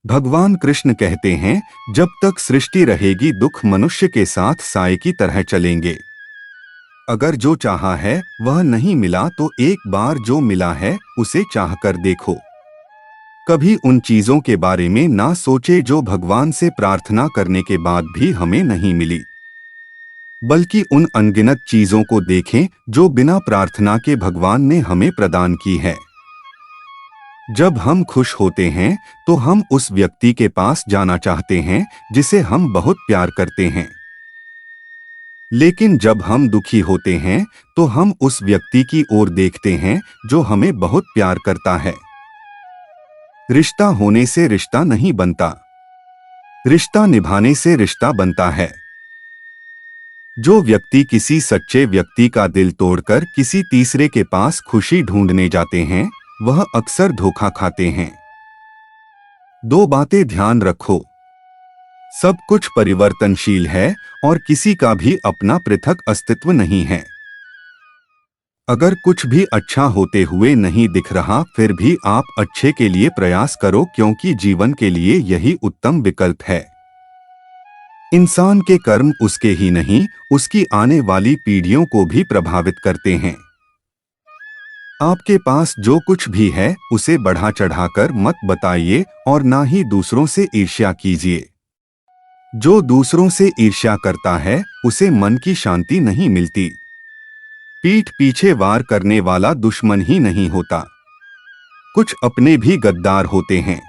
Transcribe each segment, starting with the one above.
भगवान कृष्ण कहते हैं, जब तक सृष्टि रहेगी दुख मनुष्य के साथ साए की तरह चलेंगे। अगर जो चाहा है वह नहीं मिला तो एक बार जो मिला है उसे चाहकर देखो। कभी उन चीजों के बारे में ना सोचे जो भगवान से प्रार्थना करने के बाद भी हमें नहीं मिली, बल्कि उन अनगिनत चीजों को देखें जो बिना प्रार्थना के भगवान ने हमें प्रदान की है। जब हम खुश होते हैं तो हम उस व्यक्ति के पास जाना चाहते हैं जिसे हम बहुत प्यार करते हैं, लेकिन जब हम दुखी होते हैं तो हम उस व्यक्ति की ओर देखते हैं जो हमें बहुत प्यार करता है। रिश्ता होने से रिश्ता नहीं बनता, रिश्ता निभाने से रिश्ता बनता है। जो व्यक्ति किसी सच्चे व्यक्ति का दिल तोड़कर किसी तीसरे के पास खुशी ढूंढने जाते हैं वह अक्सर धोखा खाते हैं। दो बातें ध्यान रखो, सब कुछ परिवर्तनशील है और किसी का भी अपना पृथक अस्तित्व नहीं है। अगर कुछ भी अच्छा होते हुए नहीं दिख रहा फिर भी आप अच्छे के लिए प्रयास करो, क्योंकि जीवन के लिए यही उत्तम विकल्प है। इंसान के कर्म उसके ही नहीं उसकी आने वाली पीढ़ियों को भी प्रभावित करते हैं। आपके पास जो कुछ भी है उसे बढ़ा चढ़ाकर मत बताइए और ना ही दूसरों से ईर्ष्या कीजिए। जो दूसरों से ईर्ष्या करता है उसे मन की शांति नहीं मिलती। पीठ पीछे वार करने वाला दुश्मन ही नहीं होता, कुछ अपने भी गद्दार होते हैं।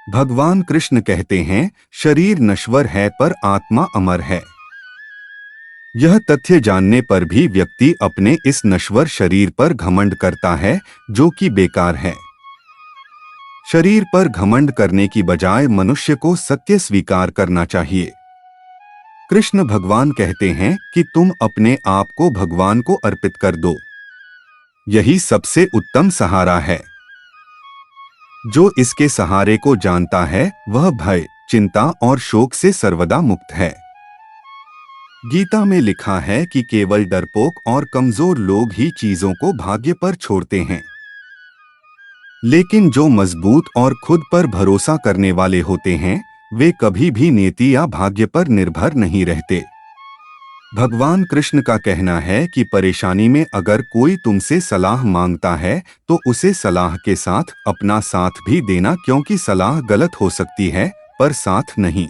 भगवान कृष्ण कहते हैं, शरीर नश्वर है पर आत्मा अमर है। यह तथ्य जानने पर भी व्यक्ति अपने इस नश्वर शरीर पर घमंड करता है जो कि बेकार है। शरीर पर घमंड करने की बजाय मनुष्य को सत्य स्वीकार करना चाहिए। कृष्ण भगवान कहते हैं कि तुम अपने आप को भगवान को अर्पित कर दो, यही सबसे उत्तम सहारा है। जो इसके सहारे को जानता है वह भय, चिंता और शोक से सर्वदा मुक्त है। गीता में लिखा है कि केवल डरपोक और कमजोर लोग ही चीजों को भाग्य पर छोड़ते हैं, लेकिन जो मजबूत और खुद पर भरोसा करने वाले होते हैं वे कभी भी नियति या भाग्य पर निर्भर नहीं रहते। भगवान कृष्ण का कहना है कि परेशानी में अगर कोई तुमसे सलाह मांगता है तो उसे सलाह के साथ अपना साथ भी देना, क्योंकि सलाह गलत हो सकती है पर साथ नहीं।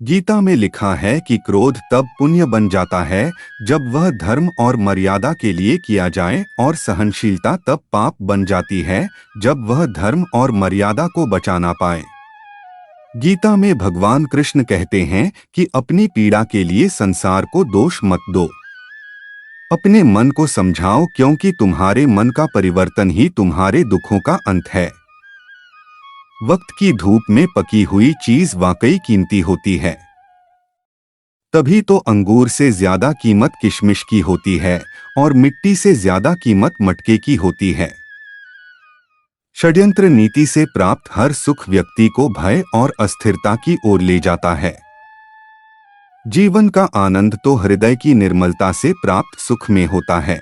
गीता में लिखा है कि क्रोध तब पुण्य बन जाता है जब वह धर्म और मर्यादा के लिए किया जाए, और सहनशीलता तब पाप बन जाती है जब वह धर्म और मर्यादा को बचा ना पाए। गीता में भगवान कृष्ण कहते हैं कि अपनी पीड़ा के लिए संसार को दोष मत दो, अपने मन को समझाओ, क्योंकि तुम्हारे मन का परिवर्तन ही तुम्हारे दुखों का अंत है। वक्त की धूप में पकी हुई चीज वाकई कीमती होती है, तभी तो अंगूर से ज्यादा कीमत किशमिश की होती है और मिट्टी से ज्यादा कीमत मटके की होती है। षड्यंत्र नीति से प्राप्त हर सुख व्यक्ति को भय और अस्थिरता की ओर ले जाता है। जीवन का आनंद तो हृदय की निर्मलता से प्राप्त सुख में होता है,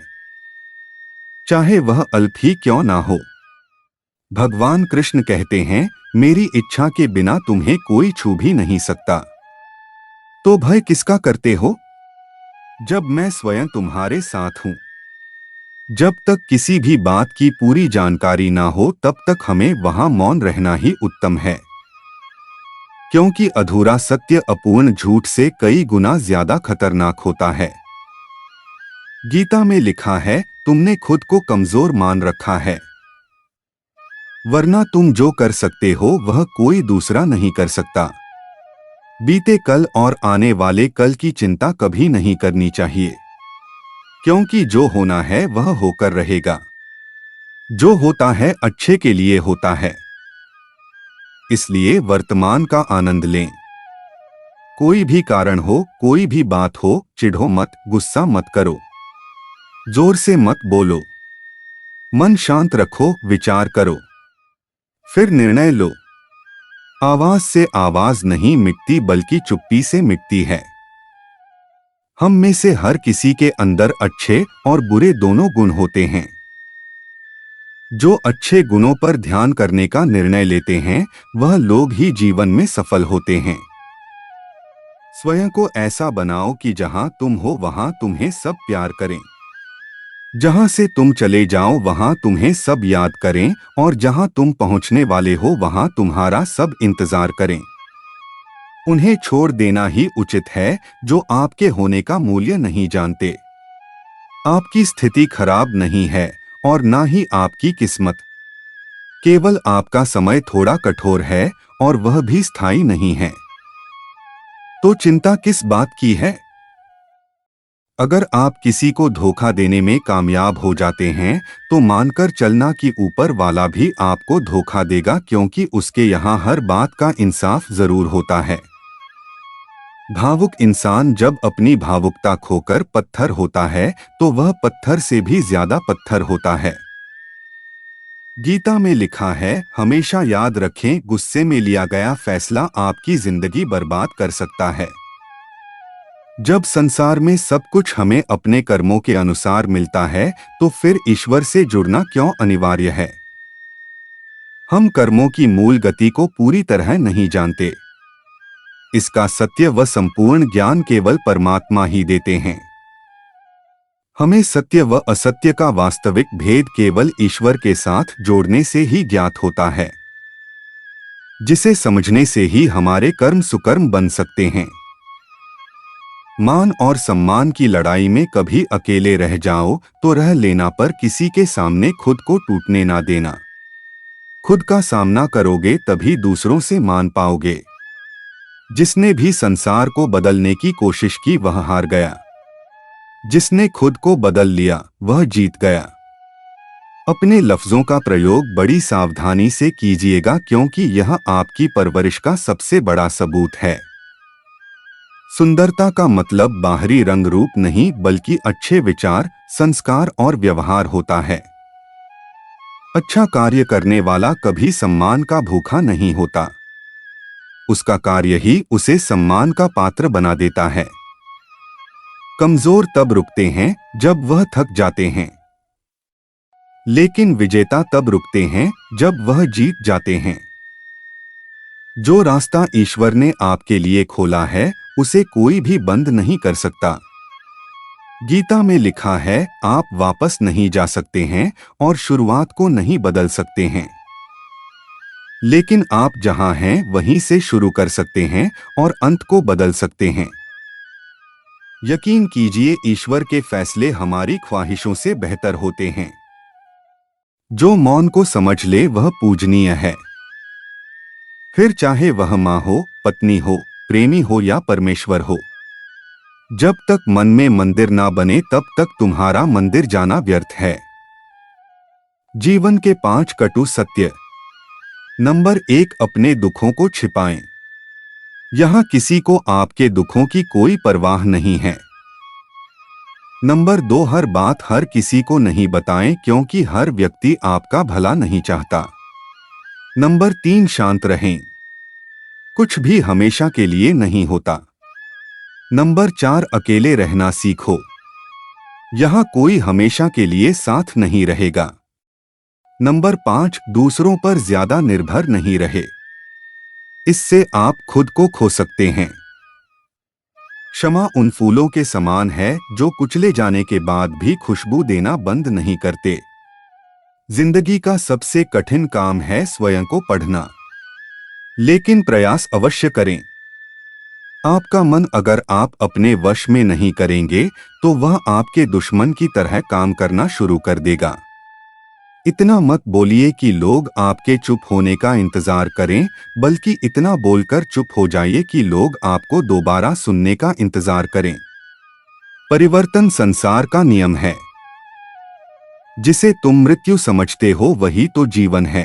चाहे वह अल्प ही क्यों ना हो। भगवान कृष्ण कहते हैं, मेरी इच्छा के बिना तुम्हें कोई छू भी नहीं सकता, तो भय किसका करते हो जब मैं स्वयं तुम्हारे साथ हूं। जब तक किसी भी बात की पूरी जानकारी ना हो तब तक हमें वहां मौन रहना ही उत्तम है, क्योंकि अधूरा सत्य अपूर्ण झूठ से कई गुना ज्यादा खतरनाक होता है। गीता में लिखा है, तुमने खुद को कमजोर मान रखा है, वरना तुम जो कर सकते हो वह कोई दूसरा नहीं कर सकता। बीते कल और आने वाले कल की चिंता कभी नहीं करनी चाहिए, क्योंकि जो होना है वह होकर रहेगा। जो होता है अच्छे के लिए होता है, इसलिए वर्तमान का आनंद लें। कोई भी कारण हो, कोई भी बात हो, चिढ़ो मत, गुस्सा मत करो, जोर से मत बोलो, मन शांत रखो, विचार करो, फिर निर्णय लो। आवाज से आवाज नहीं मिटती बल्कि चुप्पी से मिटती है। हम में से हर किसी के अंदर अच्छे और बुरे दोनों गुण होते हैं। जो अच्छे गुणों पर ध्यान करने का निर्णय लेते हैं वह लोग ही जीवन में सफल होते हैं। स्वयं को ऐसा बनाओ कि जहां तुम हो वहां तुम्हें सब प्यार करें, जहां से तुम चले जाओ वहां तुम्हें सब याद करें, और जहां तुम पहुंचने वाले हो वहां तुम्हारा सब इंतजार करें। उन्हें छोड़ देना ही उचित है जो आपके होने का मूल्य नहीं जानते। आपकी स्थिति खराब नहीं है और ना ही आपकी किस्मत। केवल आपका समय थोड़ा कठोर है और वह भी स्थायी नहीं है। तो चिंता किस बात की है? अगर आप किसी को धोखा देने में कामयाब हो जाते हैं तो मानकर चलना कि ऊपर वाला भी आपको धोखा देगा, क्योंकि उसके यहाँ हर बात का इंसाफ जरूर होता है। भावुक इंसान जब अपनी भावुकता खोकर पत्थर होता है तो वह पत्थर से भी ज्यादा पत्थर होता है। गीता में लिखा है, हमेशा याद रखें, गुस्से में लिया गया फैसला आपकी जिंदगी बर्बाद कर सकता है। जब संसार में सब कुछ हमें अपने कर्मों के अनुसार मिलता है तो फिर ईश्वर से जुड़ना क्यों अनिवार्य है? हम कर्मों की मूल गति को पूरी तरह नहीं जानते। इसका सत्य व संपूर्ण ज्ञान केवल परमात्मा ही देते हैं। हमें सत्य व असत्य का वास्तविक भेद केवल ईश्वर के साथ जोड़ने से ही ज्ञात होता है, जिसे समझने से ही हमारे कर्म सुकर्म बन सकते हैं। मान और सम्मान की लड़ाई में कभी अकेले रह जाओ तो रह लेना, पर किसी के सामने खुद को टूटने ना देना। खुद का सामना करोगे तभी दूसरों से मान पाओगे। जिसने भी संसार को बदलने की कोशिश की वह हार गया, जिसने खुद को बदल लिया वह जीत गया। अपने लफ्जों का प्रयोग बड़ी सावधानी से कीजिएगा, क्योंकि यह आपकी परवरिश का सबसे बड़ा सबूत है। सुंदरता का मतलब बाहरी रंग रूप नहीं बल्कि अच्छे विचार, संस्कार और व्यवहार होता है। अच्छा कार्य करने वाला कभी सम्मान का भूखा नहीं होता। उसका कार्य ही उसे सम्मान का पात्र बना देता है। कमजोर तब रुकते हैं जब वह थक जाते हैं, लेकिन विजेता तब रुकते हैं जब वह जीत जाते हैं। जो रास्ता ईश्वर ने आपके लिए खोला है उसे कोई भी बंद नहीं कर सकता। गीता में लिखा है, आप वापस नहीं जा सकते हैं और शुरुआत को नहीं बदल सकते हैं, लेकिन आप जहां हैं वहीं से शुरू कर सकते हैं और अंत को बदल सकते हैं। यकीन कीजिए, ईश्वर के फैसले हमारी ख्वाहिशों से बेहतर होते हैं। जो मौन को समझ ले वह पूजनीय है। फिर चाहे वह माँ हो, पत्नी हो, प्रेमी हो या परमेश्वर हो, जब तक मन में मंदिर ना बने तब तक तुम्हारा मंदिर जाना व्यर्थ है। जीवन के 5 कटु सत्य। नंबर 1, अपने दुखों को छिपाएं। यहां किसी को आपके दुखों की कोई परवाह नहीं है। नंबर 2, हर बात हर किसी को नहीं बताएं, क्योंकि हर व्यक्ति आपका भला नहीं चाहता। नंबर 3, शांत रहें। कुछ भी हमेशा के लिए नहीं होता। नंबर 4, अकेले रहना सीखो। यहां कोई हमेशा के लिए साथ नहीं रहेगा। नंबर 5, दूसरों पर ज्यादा निर्भर नहीं रहे, इससे आप खुद को खो सकते हैं। क्षमा उन फूलों के समान है जो कुचले जाने के बाद भी खुशबू देना बंद नहीं करते। जिंदगी का सबसे कठिन काम है स्वयं को पढ़ना, लेकिन प्रयास अवश्य करें। आपका मन अगर आप अपने वश में नहीं करेंगे तो वह आपके दुश्मन की तरह काम करना शुरू कर देगा। इतना मत बोलिए कि लोग आपके चुप होने का इंतजार करें, बल्कि इतना बोलकर चुप हो जाइए कि लोग आपको दोबारा सुनने का इंतजार करें। परिवर्तन संसार का नियम है। जिसे तुम मृत्यु समझते हो वही तो जीवन है।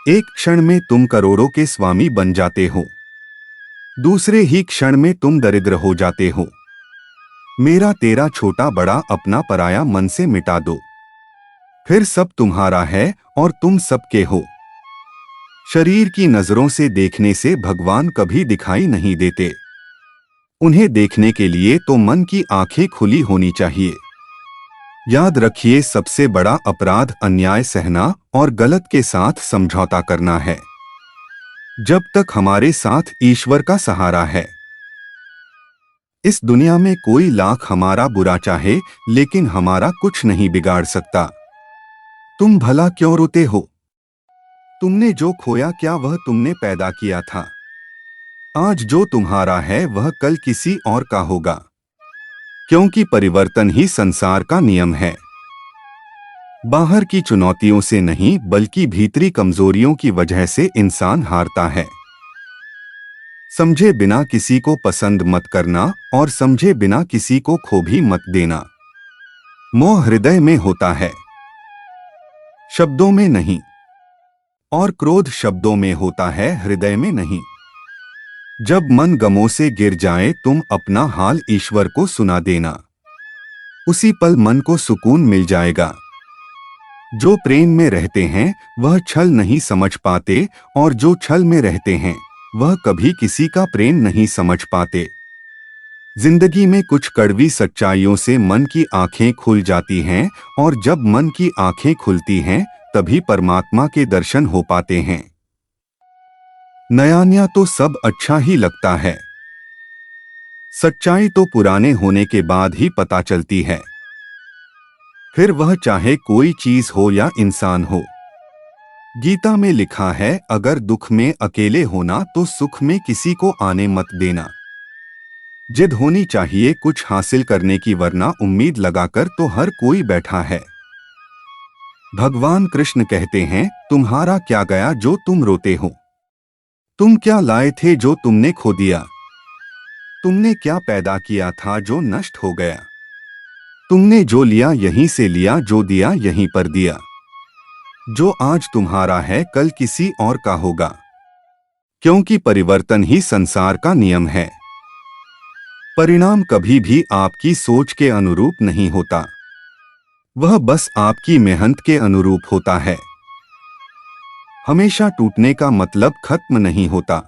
एक क्षण में तुम करोड़ों के स्वामी बन जाते हो, दूसरे ही क्षण में तुम दरिद्र हो जाते हो। मेरा तेरा छोटा बड़ा अपना पराया मन से मिटा दो, फिर सब तुम्हारा है और तुम सबके हो। शरीर की नजरों से देखने से भगवान कभी दिखाई नहीं देते। उन्हें देखने के लिए तो मन की आंखें खुली होनी चाहिए। याद रखिए, सबसे बड़ा अपराध अन्याय सहना और गलत के साथ समझौता करना है। जब तक हमारे साथ ईश्वर का सहारा है, इस दुनिया में कोई लाख हमारा बुरा चाहे, लेकिन हमारा कुछ नहीं बिगाड़ सकता। तुम भला क्यों रोते हो? तुमने जो खोया, क्या वह तुमने पैदा किया था? आज जो तुम्हारा है वह कल किसी और का होगा, क्योंकि परिवर्तन ही संसार का नियम है। बाहर की चुनौतियों से नहीं, बल्कि भीतरी कमजोरियों की वजह से इंसान हारता है। समझे बिना किसी को पसंद मत करना और समझे बिना किसी को खो भी मत देना। मोह हृदय में होता है, शब्दों में नहीं, और क्रोध शब्दों में होता है, हृदय में नहीं। जब मन गमों से गिर जाए, तुम अपना हाल ईश्वर को सुना देना। उसी पल मन को सुकून मिल जाएगा। जो प्रेम में रहते हैं वह छल नहीं समझ पाते, और जो छल में रहते हैं वह कभी किसी का प्रेम नहीं समझ पाते। जिंदगी में कुछ कड़वी सच्चाइयों से मन की आंखें खुल जाती हैं, और जब मन की आंखें खुलती हैं तभी परमात्मा के दर्शन हो पाते हैं। नया नया तो सब अच्छा ही लगता है, सच्चाई तो पुराने होने के बाद ही पता चलती है। फिर वह चाहे कोई चीज हो या इंसान हो। गीता में लिखा है, अगर दुख में अकेले होना तो सुख में किसी को आने मत देना। जिद होनी चाहिए कुछ हासिल करने की, वरना उम्मीद लगाकर तो हर कोई बैठा है। भगवान कृष्ण कहते हैं, तुम्हारा क्या गया जो तुम रोते हो? तुम क्या लाए थे जो तुमने खो दिया? तुमने क्या पैदा किया था जो नष्ट हो गया? तुमने जो लिया यहीं से लिया, जो दिया यहीं पर दिया। जो आज तुम्हारा है कल किसी और का होगा, क्योंकि परिवर्तन ही संसार का नियम है। परिणाम कभी भी आपकी सोच के अनुरूप नहीं होता, वह बस आपकी मेहनत के अनुरूप होता है। हमेशा टूटने का मतलब खत्म नहीं होता,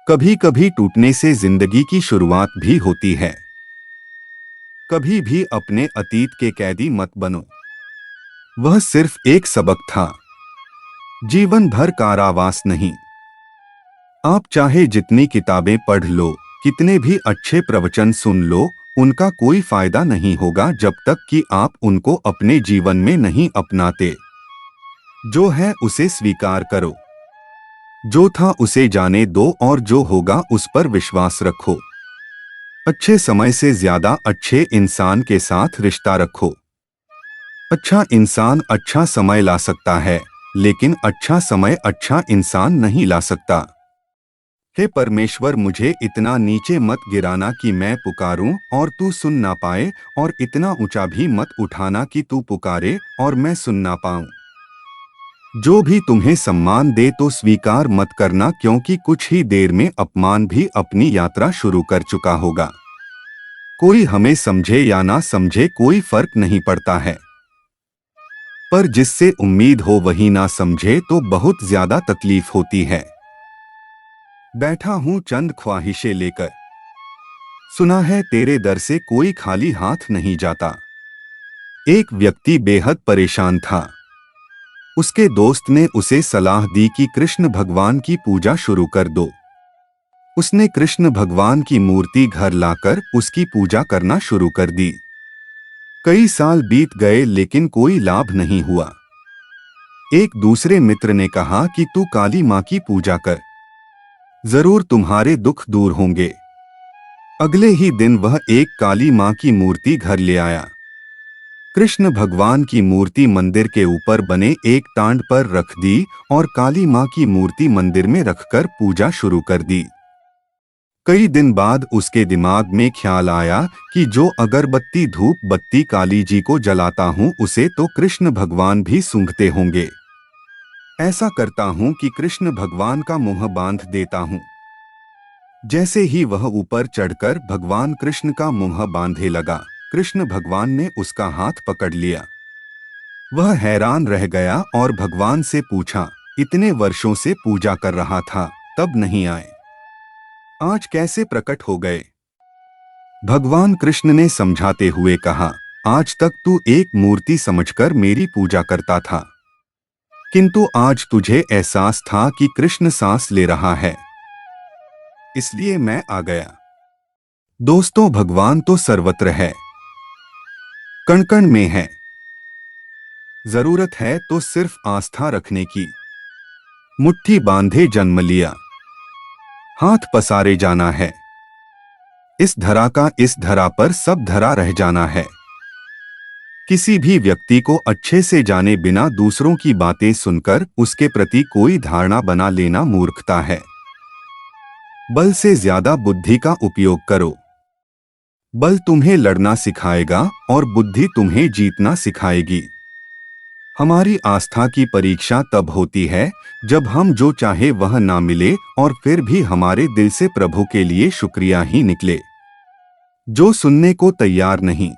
कभी कभी टूटने से जिंदगी की शुरुआत भी होती है। कभी भी अपने अतीत के कैदी मत बनो, वह सिर्फ एक सबक था, जीवन भर कारावास नहीं। आप चाहे जितनी किताबें पढ़ लो, कितने भी अच्छे प्रवचन सुन लो, उनका कोई फायदा नहीं होगा जब तक कि आप उनको अपने जीवन में नहीं अपनाते। जो है उसे स्वीकार करो, जो था उसे जाने दो, और जो होगा उस पर विश्वास रखो। अच्छे समय से ज्यादा अच्छे इंसान के साथ रिश्ता रखो। अच्छा इंसान अच्छा समय ला सकता है, लेकिन अच्छा समय अच्छा इंसान नहीं ला सकता। हे परमेश्वर, मुझे इतना नीचे मत गिराना कि मैं पुकारूं और तू सुन ना पाए, और इतना ऊंचा भी मत उठाना कि तू पुकारे और मैं सुन ना पाऊं। जो भी तुम्हें सम्मान दे तो स्वीकार मत करना, क्योंकि कुछ ही देर में अपमान भी अपनी यात्रा शुरू कर चुका होगा। कोई हमें समझे या ना समझे कोई फर्क नहीं पड़ता है, पर जिससे उम्मीद हो वही ना समझे तो बहुत ज्यादा तकलीफ होती है। बैठा हूं चंद ख्वाहिशें लेकर, सुना है तेरे दर से कोई खाली हाथ नहीं जाता। एक व्यक्ति बेहद परेशान था। उसके दोस्त ने उसे सलाह दी कि कृष्ण भगवान की पूजा शुरू कर दो। उसने कृष्ण भगवान की मूर्ति घर लाकर उसकी पूजा करना शुरू कर दी। कई साल बीत गए लेकिन कोई लाभ नहीं हुआ। एक दूसरे मित्र ने कहा कि तू काली मां की पूजा कर, जरूर तुम्हारे दुख दूर होंगे। अगले ही दिन वह एक काली मां की मूर्ति घर ले आया। कृष्ण भगवान की मूर्ति मंदिर के ऊपर बने एक टांड पर रख दी और काली मां की मूर्ति मंदिर में रखकर पूजा शुरू कर दी। कई दिन बाद उसके दिमाग में ख्याल आया कि जो अगरबत्ती धूप बत्ती काली जी को जलाता हूँ उसे तो कृष्ण भगवान भी सूंघते होंगे। ऐसा करता हूँ कि कृष्ण भगवान का मुंह बांध देता हूँ। जैसे ही वह ऊपर चढ़कर भगवान कृष्ण का मुंह बांधे लगा, कृष्ण भगवान ने उसका हाथ पकड़ लिया। वह हैरान रह गया और भगवान से पूछा, इतने वर्षों से पूजा कर रहा था, तब नहीं आए, आज कैसे प्रकट हो गए? भगवान कृष्ण ने समझाते हुए कहा, आज तक तू एक मूर्ति समझकर मेरी पूजा करता था, किंतु आज तुझे एहसास था कि कृष्ण सांस ले रहा है, इसलिए मैं आ गया। दोस्तों, भगवान तो सर्वत्र है, कण कण में है। जरूरत है तो सिर्फ आस्था रखने की। मुट्ठी बांधे जन्म लिया, हाथ पसारे जाना है। इस धरा का इस धरा पर सब धरा रह जाना है। किसी भी व्यक्ति को अच्छे से जाने बिना दूसरों की बातें सुनकर उसके प्रति कोई धारणा बना लेना मूर्खता है। बल से ज्यादा बुद्धि का उपयोग करो। बल तुम्हें लड़ना सिखाएगा और बुद्धि तुम्हें जीतना सिखाएगी। हमारी आस्था की परीक्षा तब होती है जब हम जो चाहे वह ना मिले और फिर भी हमारे दिल से प्रभु के लिए शुक्रिया ही निकले। जो सुनने को तैयार नहीं,